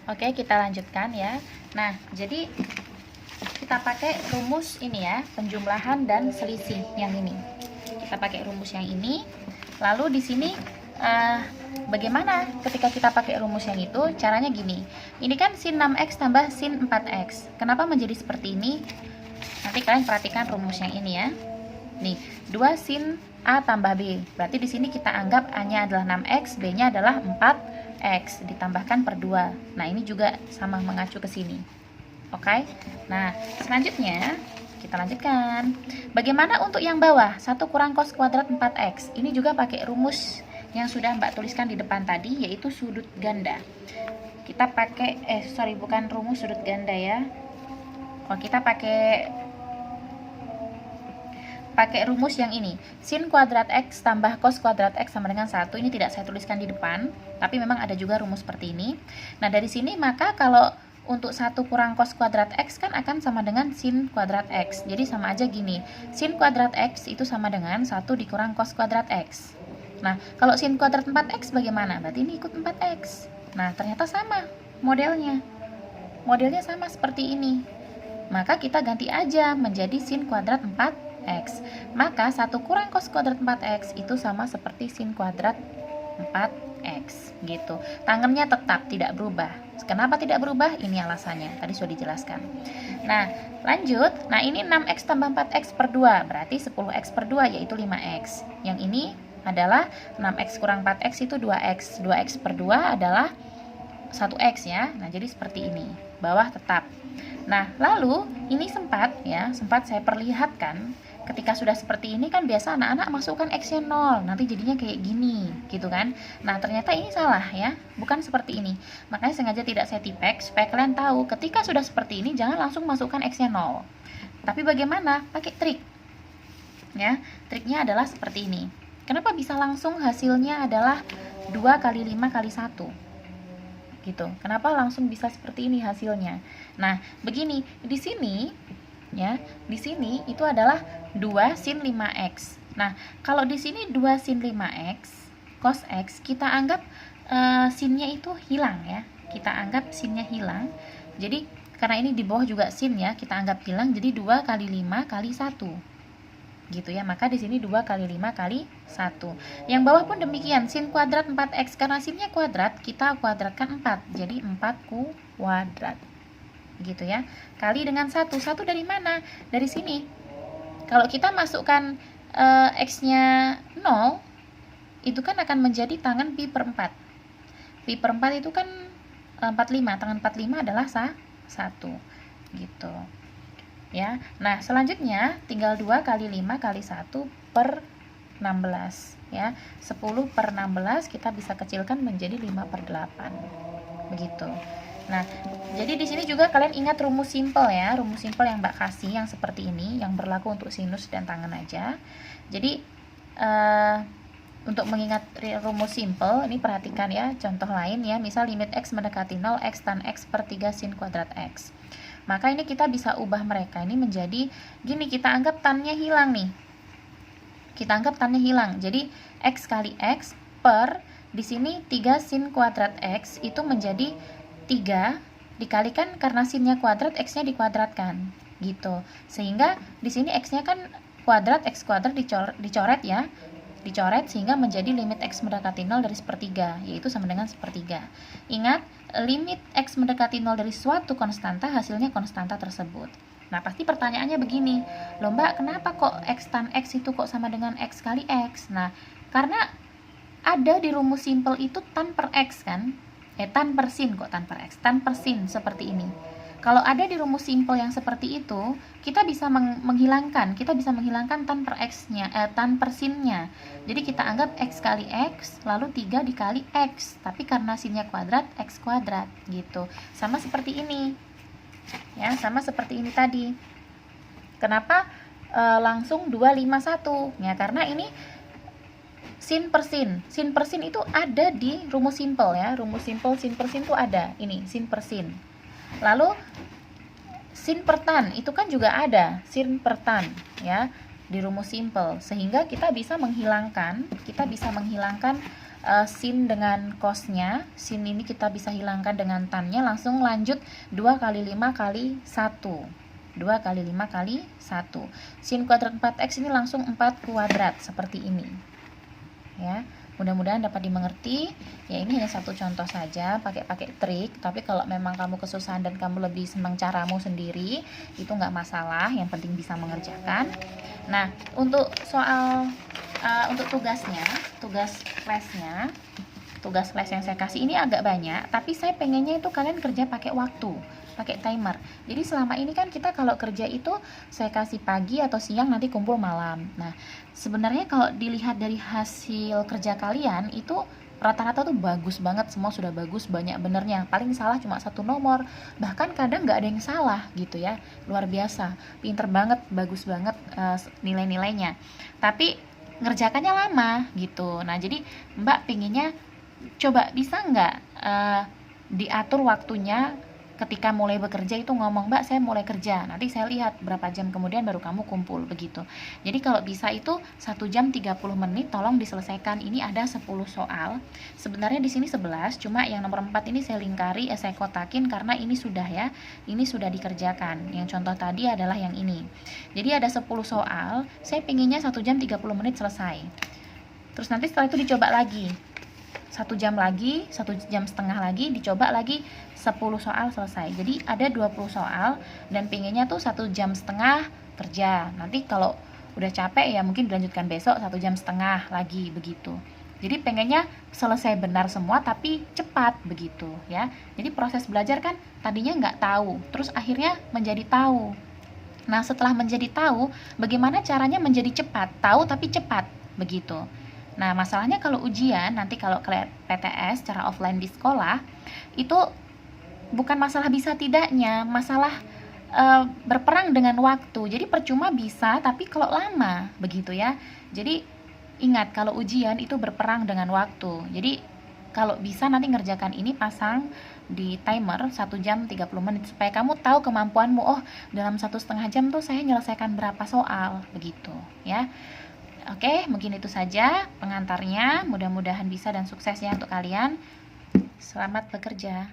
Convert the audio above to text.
Oke, kita lanjutkan ya. Nah, jadi kita pakai rumus ini ya, penjumlahan dan selisih yang ini. Kita pakai rumus yang ini. Lalu di sini bagaimana ketika kita pakai rumus yang itu? Caranya gini. Ini kan sin 6x tambah sin 4x. Kenapa menjadi seperti ini? Nanti kalian perhatikan rumus yang ini ya. Nih, 2 sin A tambah B. Berarti di sini kita anggap A-nya adalah 6x, B-nya adalah 4x ditambahkan per 2. Nah, ini juga sama mengacu ke sini. Oke. Nah, selanjutnya kita lanjutkan. Bagaimana untuk yang bawah? 1 kurang cos kuadrat 4x. Ini juga pakai rumus yang sudah Mbak tuliskan di depan tadi, yaitu sudut ganda. Kita pakai bukan rumus sudut ganda ya. Oh, kita pakai rumus yang ini. Sin kuadrat x tambah cos kuadrat x sama dengan 1. Ini tidak saya tuliskan di depan, tapi memang ada juga rumus seperti ini. Nah, dari sini maka kalau untuk 1 kurang cos kuadrat x kan akan sama dengan sin kuadrat x. Jadi sama aja gini. Sin kuadrat x itu sama dengan 1 dikurang cos kuadrat x. Nah, kalau sin kuadrat 4x bagaimana? Berarti ini ikut 4x. Nah, ternyata sama modelnya. Modelnya sama seperti ini. Maka kita ganti aja menjadi sin kuadrat 4x. Maka 1 kurang cos kuadrat 4x itu sama seperti sin kuadrat 4x gitu. Tangannya tetap tidak berubah. Kenapa tidak berubah? Ini alasannya. Tadi sudah dijelaskan. Nah, lanjut. Nah, ini 6x tambah 4x per 2. Berarti 10x per 2 yaitu 5x. Yang ini adalah 6x kurang 4x itu 2x. 2x per 2 adalah 1x ya. Nah, jadi seperti ini. Bawah tetap. Nah, lalu ini sempat saya perlihatkan ketika sudah seperti ini kan biasa anak-anak masukkan x-nya 0, nanti jadinya kayak gini, gitu kan. Nah, ternyata ini salah ya, bukan seperti ini. Makanya sengaja tidak saya tipek supaya kalian tahu ketika sudah seperti ini jangan langsung masukkan x-nya 0. Tapi bagaimana? Pakai trik. Ya, triknya adalah seperti ini. Kenapa bisa langsung hasilnya adalah 2 kali 5 kali 1? Gitu. Kenapa langsung bisa seperti ini hasilnya? Nah, begini, di sini ya, di sini itu adalah 2 sin 5x. Nah, kalau di sini 2 sin 5x cos x, kita anggap sinnya itu hilang ya. Kita anggap sinnya hilang. Jadi, karena ini di bawah juga sin ya, kita anggap hilang jadi 2 kali 5 kali 1. Gitu ya, maka di sini 2 kali 5 kali 1. Yang bawah pun demikian, sin kuadrat 4x, karena sinnya kuadrat, kita kuadratkan 4, jadi 4 kuadrat. Gitu ya, kali dengan 1. 1 dari mana? Dari sini. Kalau kita masukkan x-nya 0, itu kan akan menjadi tangan pi per 4. Pi per 4 itu kan 45, tangan 45 adalah 1. Gitu. Ya. Nah, selanjutnya tinggal 2 kali 5 kali 1 per 16 ya. 10 per 16 kita bisa kecilkan menjadi 5 per 8. Begitu. Nah, jadi di sini juga kalian ingat rumus simpel ya, rumus simpel yang Mbak kasih yang seperti ini, yang berlaku untuk sinus dan tangen aja. Jadi untuk mengingat rumus simpel, ini perhatikan ya, contoh lain ya, misal limit x mendekati 0, x tan x per 3 sin kuadrat x. Maka ini kita bisa ubah mereka ini menjadi gini, kita anggap tannya hilang nih. Kita anggap tannya hilang. Jadi x kali x per di sini 3 sin kuadrat x itu menjadi 3 dikalikan karena sinnya kuadrat, x-nya dikuadratkan. Gitu. Sehingga di sini x-nya kan kuadrat, x kuadrat dicoret ya. Dicoret sehingga menjadi limit x mendekati 0 dari sepertiga, yaitu sama dengan sepertiga. Ingat, limit x mendekati 0 dari suatu konstanta, hasilnya konstanta tersebut. Nah, pasti pertanyaannya begini, loh Mbak, kenapa kok x tan x itu kok sama dengan x kali x? Nah, karena ada di rumus simpel itu tan per x kan? Tan per sin kok tan per x? Tan per sin seperti ini. Kalau ada di rumus simpel yang seperti itu, kita bisa menghilangkan tan per x-nya, tan per sin-nya. Jadi kita anggap x kali x, lalu 3 dikali x. Tapi karena sinnya kuadrat, x kuadrat gitu. Sama seperti ini. Ya, sama seperti ini tadi. Kenapa langsung 251? Ya, karena ini sin per sin. Sin per sin itu ada di rumus simpel ya. Rumus simpel sin per sin itu ada. Ini sin per sin. Lalu sin per tan itu kan juga ada sin per tan ya di rumus simpel, sehingga kita bisa menghilangkan sin dengan cosnya. Sin ini kita bisa hilangkan dengan tannya, langsung lanjut 2 kali 5 kali 1. 2 kali 5 kali 1. Sin kuadrat 4x ini langsung 4 kuadrat seperti ini. Ya, mudah-mudahan dapat dimengerti. Ya, ini hanya satu contoh saja, pakai trik. Tapi kalau memang kamu kesusahan dan kamu lebih senang caramu sendiri, itu nggak masalah. Yang penting bisa mengerjakan. Nah, untuk soal untuk tugasnya, tugas les yang saya kasih ini agak banyak, tapi saya pengennya itu kalian kerja pakai waktu, pakai timer. Jadi selama ini kan kita kalau kerja itu saya kasih pagi atau siang, nanti kumpul malam. Nah, sebenarnya kalau dilihat dari hasil kerja kalian itu rata-rata tuh bagus banget, semua sudah bagus, banyak benernya. Paling salah cuma satu nomor, bahkan kadang nggak ada yang salah gitu ya. Luar biasa, pinter banget, bagus banget nilai-nilainya. Tapi ngerjakannya lama gitu. Nah, jadi Mbak pinginnya coba bisa nggak diatur waktunya ketika mulai bekerja itu ngomong, Mbak saya mulai kerja, nanti saya lihat berapa jam kemudian baru kamu kumpul, begitu. Jadi kalau bisa itu 1 jam 30 menit tolong diselesaikan. Ini ada 10 soal, sebenarnya di sini 11, cuma yang nomor 4 ini saya lingkari, saya kotakin karena ini sudah ya, ini sudah dikerjakan. Yang contoh tadi adalah yang ini. Jadi ada 10 soal, saya pinginnya 1 jam 30 menit selesai. Terus nanti setelah itu dicoba lagi 1 jam lagi, 1,5 jam lagi, dicoba lagi 10 soal selesai. Jadi ada 20 soal dan pinginnya tuh 1,5 jam kerja. Nanti kalau udah capek ya mungkin dilanjutkan besok 1,5 jam lagi begitu. Jadi pengennya selesai benar semua tapi cepat begitu ya. Jadi proses belajar kan tadinya nggak tahu, terus akhirnya menjadi tahu. Nah, setelah menjadi tahu, bagaimana caranya menjadi cepat? Tahu tapi cepat begitu. Nah, masalahnya kalau ujian, nanti kalau PTS secara offline di sekolah, itu bukan masalah bisa tidaknya, masalah berperang dengan waktu. Jadi percuma bisa, tapi kalau lama, begitu ya. Jadi ingat, kalau ujian itu berperang dengan waktu. Jadi kalau bisa nanti ngerjakan ini pasang di timer 1 jam 30 menit supaya kamu tahu kemampuanmu. Oh, dalam 1,5 jam tuh saya menyelesaikan berapa soal, begitu ya. Oke, mungkin itu saja pengantarnya. Mudah-mudahan bisa dan sukses ya untuk kalian. Selamat bekerja.